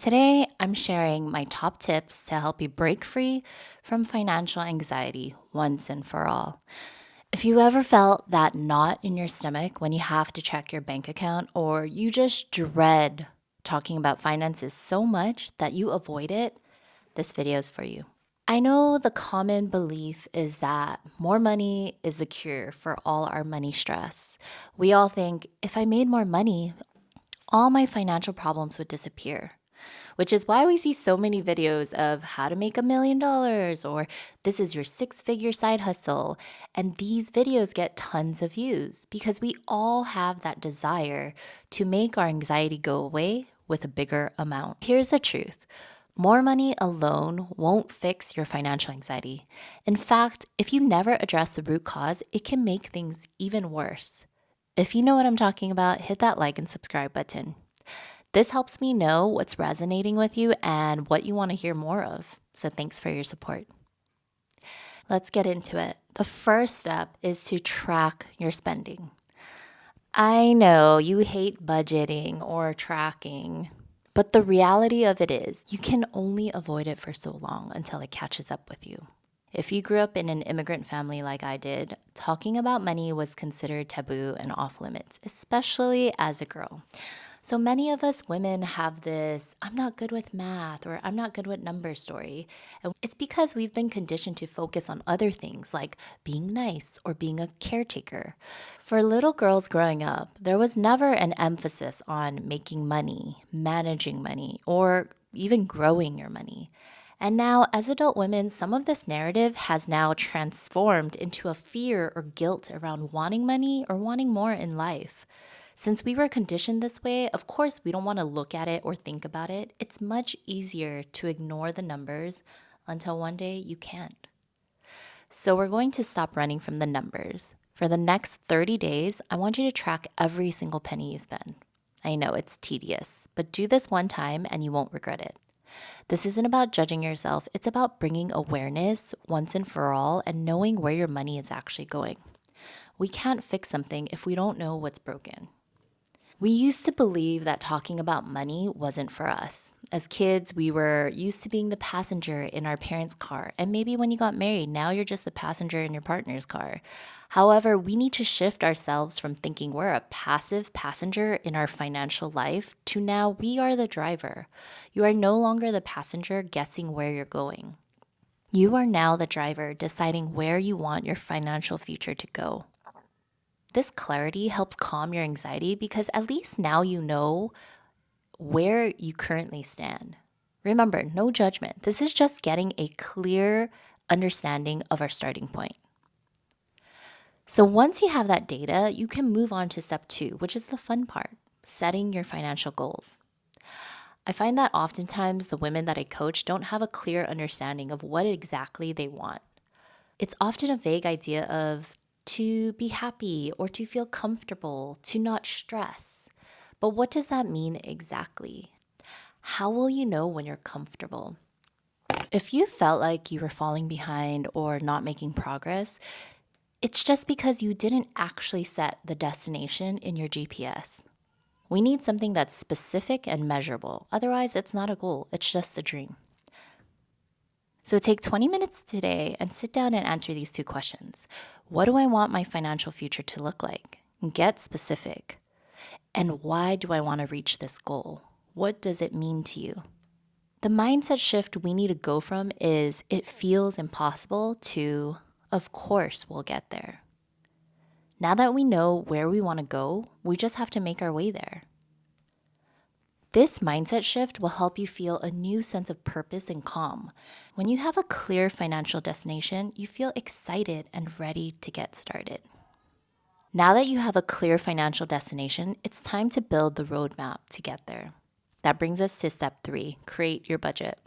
Today, I'm sharing my top tips to help you break free from financial anxiety once and for all. If you ever felt that knot in your stomach when you have to check your bank account, or you just dread talking about finances so much that you avoid it, this video is for you. I know the common belief is that more money is the cure for all our money stress. We all think if I made more money, all my financial problems would disappear, which is why we see so many videos of how to make $1 million or this is your six-figure side hustle. And these videos get tons of views because we all have that desire to make our anxiety go away with a bigger amount. Here's the truth. More money alone won't fix your financial anxiety. In fact, if you never address the root cause, it can make things even worse. If you know what I'm talking about, hit that like and subscribe button. This helps me know what's resonating with you and what you want to hear more of. So thanks for your support. Let's get into it. The first step is to track your spending. I know you hate budgeting or tracking, but the reality of it is you can only avoid it for so long until it catches up with you. If you grew up in an immigrant family like I did, talking about money was considered taboo and off limits, especially as a girl. So many of us women have this, I'm not good with math or I'm not good with numbers story. And it's because we've been conditioned to focus on other things like being nice or being a caretaker. For little girls growing up, there was never an emphasis on making money, managing money, or even growing your money. And now, as adult women, some of this narrative has now transformed into a fear or guilt around wanting money or wanting more in life. Since we were conditioned this way, of course, we don't want to look at it or think about it. It's much easier to ignore the numbers until one day you can't. So we're going to stop running from the numbers. For the next 30 days, I want you to track every single penny you spend. I know it's tedious, but do this one time and you won't regret it. This isn't about judging yourself. It's about bringing awareness once and for all and knowing where your money is actually going. We can't fix something if we don't know what's broken. We used to believe that talking about money wasn't for us. As kids, we were used to being the passenger in our parents' car. And maybe when you got married, now you're just the passenger in your partner's car. However, we need to shift ourselves from thinking we're a passive passenger in our financial life to now we are the driver. You are no longer the passenger guessing where you're going. You are now the driver deciding where you want your financial future to go. This clarity helps calm your anxiety because at least now you know where you currently stand. Remember, no judgment. This is just getting a clear understanding of our starting point. So once you have that data, you can move on to step 2, which is the fun part, setting your financial goals. I find that oftentimes the women that I coach don't have a clear understanding of what exactly they want. It's often a vague idea of to be happy or to feel comfortable, to not stress. But what does that mean exactly? How will you know when you're comfortable? If you felt like you were falling behind or not making progress, it's just because you didn't actually set the destination in your GPS. We need something that's specific and measurable. Otherwise, it's not a goal, it's just a dream. So take 20 minutes today and sit down and answer these 2 questions. What do I want my financial future to look like? Get specific. And why do I want to reach this goal? What does it mean to you? The mindset shift we need to go from is it feels impossible to, of course, we'll get there. Now that we know where we want to go, we just have to make our way there. This mindset shift will help you feel a new sense of purpose and calm. When you have a clear financial destination, you feel excited and ready to get started. Now that you have a clear financial destination, it's time to build the roadmap to get there. That brings us to step 3, create your budget.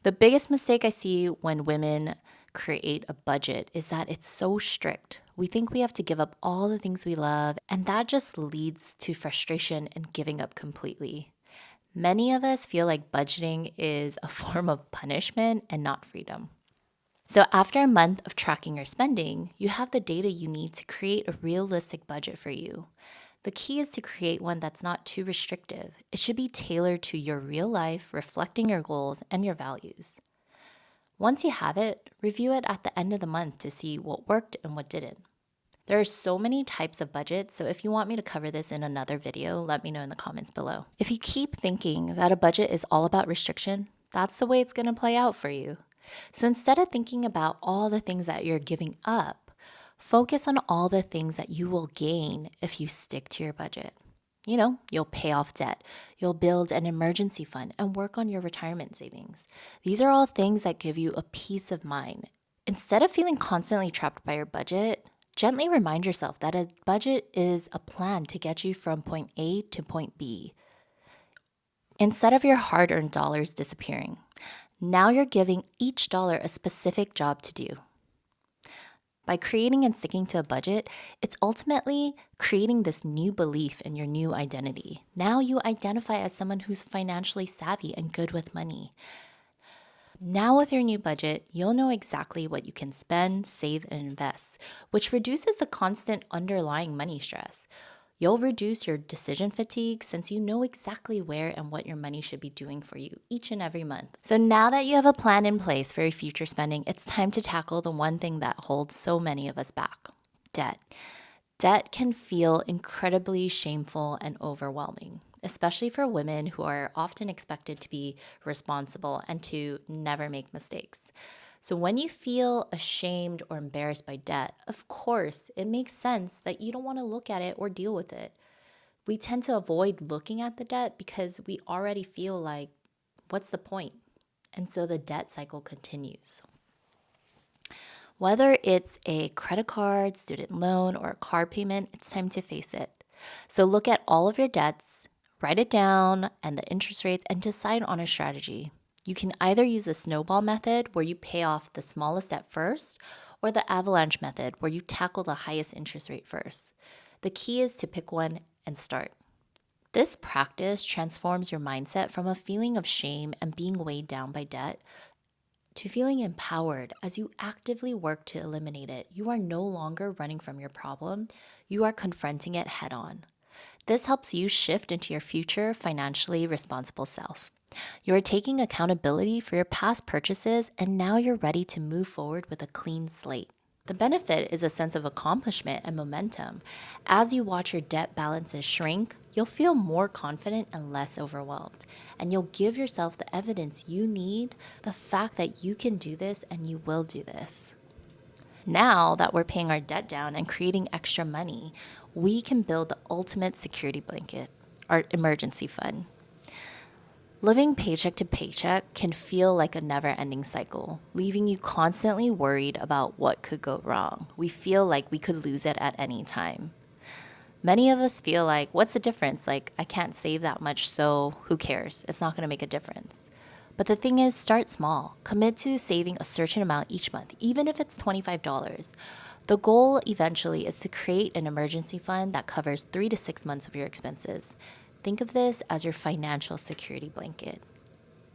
The biggest mistake I see when women create a budget is that it's so strict. We think we have to give up all the things we love, and that just leads to frustration and giving up completely. Many of us feel like budgeting is a form of punishment and not freedom. So after a month of tracking your spending, you have the data you need to create a realistic budget for you. The key is to create one that's not too restrictive. It should be tailored to your real life, reflecting your goals and your values. Once you have it, review it at the end of the month to see what worked and what didn't. There are so many types of budgets, so if you want me to cover this in another video, let me know in the comments below. If you keep thinking that a budget is all about restriction, that's the way it's going to play out for you. So instead of thinking about all the things that you're giving up, focus on all the things that you will gain if you stick to your budget. You'll pay off debt, you'll build an emergency fund, and work on your retirement savings. These are all things that give you a peace of mind. Instead of feeling constantly trapped by your budget, gently remind yourself that a budget is a plan to get you from point A to point B. Instead of your hard-earned dollars disappearing, now you're giving each dollar a specific job to do. By creating and sticking to a budget, it's ultimately creating this new belief in your new identity. Now you identify as someone who's financially savvy and good with money. Now with your new budget, you'll know exactly what you can spend, save, and invest, which reduces the constant underlying money stress. You'll reduce your decision fatigue since you know exactly where and what your money should be doing for you each and every month. So now that you have a plan in place for your future spending, it's time to tackle the one thing that holds so many of us back: debt. Debt can feel incredibly shameful and overwhelming, especially for women who are often expected to be responsible and to never make mistakes. So when you feel ashamed or embarrassed by debt, of course, it makes sense that you don't want to look at it or deal with it. We tend to avoid looking at the debt because we already feel like, what's the point? And so the debt cycle continues. Whether it's a credit card, student loan, or a car payment, it's time to face it. So look at all of your debts, write it down and the interest rates, and decide on a strategy. You can either use the snowball method, where you pay off the smallest debt first, or the avalanche method, where you tackle the highest interest rate first. The key is to pick one and start. This practice transforms your mindset from a feeling of shame and being weighed down by debt to feeling empowered as you actively work to eliminate it. You are no longer running from your problem, you are confronting it head on. This helps you shift into your future financially responsible self. You are taking accountability for your past purchases, and now you're ready to move forward with a clean slate. The benefit is a sense of accomplishment and momentum. As you watch your debt balances shrink, you'll feel more confident and less overwhelmed. And you'll give yourself the evidence you need, the fact that you can do this and you will do this. Now that we're paying our debt down and creating extra money, we can build the ultimate security blanket, our emergency fund. Living paycheck to paycheck can feel like a never-ending cycle, leaving you constantly worried about what could go wrong. We feel like we could lose it at any time. Many of us feel like, what's the difference? Like, I can't save that much, so who cares? It's not going to make a difference. But the thing is, start small. Commit to saving a certain amount each month, even if it's $25. The goal eventually is to create an emergency fund that covers 3 to 6 months of your expenses. Think of this as your financial security blanket.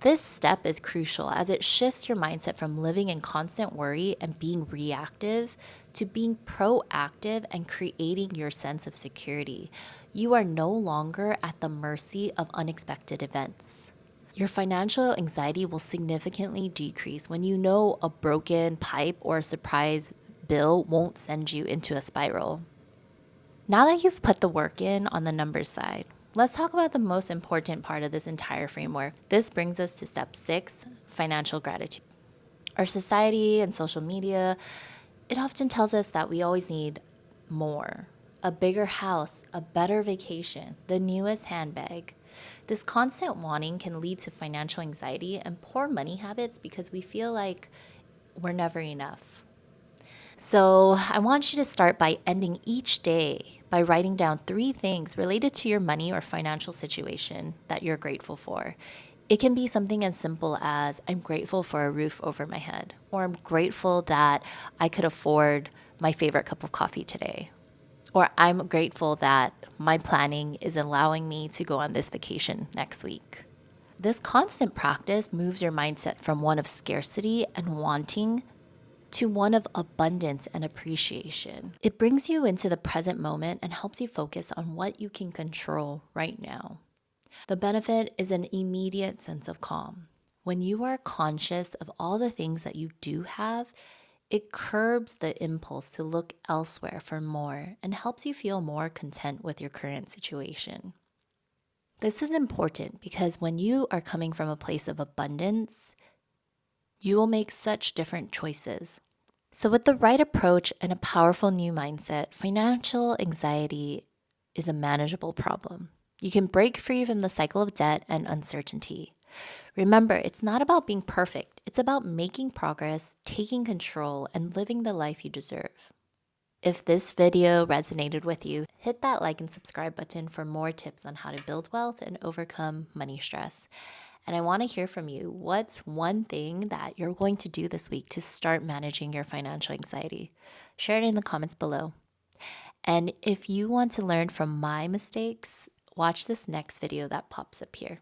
This step is crucial as it shifts your mindset from living in constant worry and being reactive to being proactive and creating your sense of security. You are no longer at the mercy of unexpected events. Your financial anxiety will significantly decrease when you know a broken pipe or a surprise bill won't send you into a spiral. Now that you've put the work in on the numbers side, let's talk about the most important part of this entire framework. This brings us to step 6, financial gratitude. Our society and social media, it often tells us that we always need more. A bigger house, a better vacation, the newest handbag. This constant wanting can lead to financial anxiety and poor money habits because we feel like we're never enough. So I want you to start by ending each day by writing down 3 things related to your money or financial situation that you're grateful for. It can be something as simple as, I'm grateful for a roof over my head, or I'm grateful that I could afford my favorite cup of coffee today, or I'm grateful that my planning is allowing me to go on this vacation next week. This constant practice moves your mindset from one of scarcity and wanting to one of abundance and appreciation. It brings you into the present moment and helps you focus on what you can control right now. The benefit is an immediate sense of calm. When you are conscious of all the things that you do have, it curbs the impulse to look elsewhere for more and helps you feel more content with your current situation. This is important because when you are coming from a place of abundance, you will make such different choices. So, with the right approach and a powerful new mindset, financial anxiety is a manageable problem. You can break free from the cycle of debt and uncertainty. Remember, it's not about being perfect, it's about making progress, taking control, and living the life you deserve. If this video resonated with you, hit that like and subscribe button for more tips on how to build wealth and overcome money stress. And I want to hear from you. What's one thing that you're going to do this week to start managing your financial anxiety? Share it in the comments below. And if you want to learn from my mistakes, watch this next video that pops up here.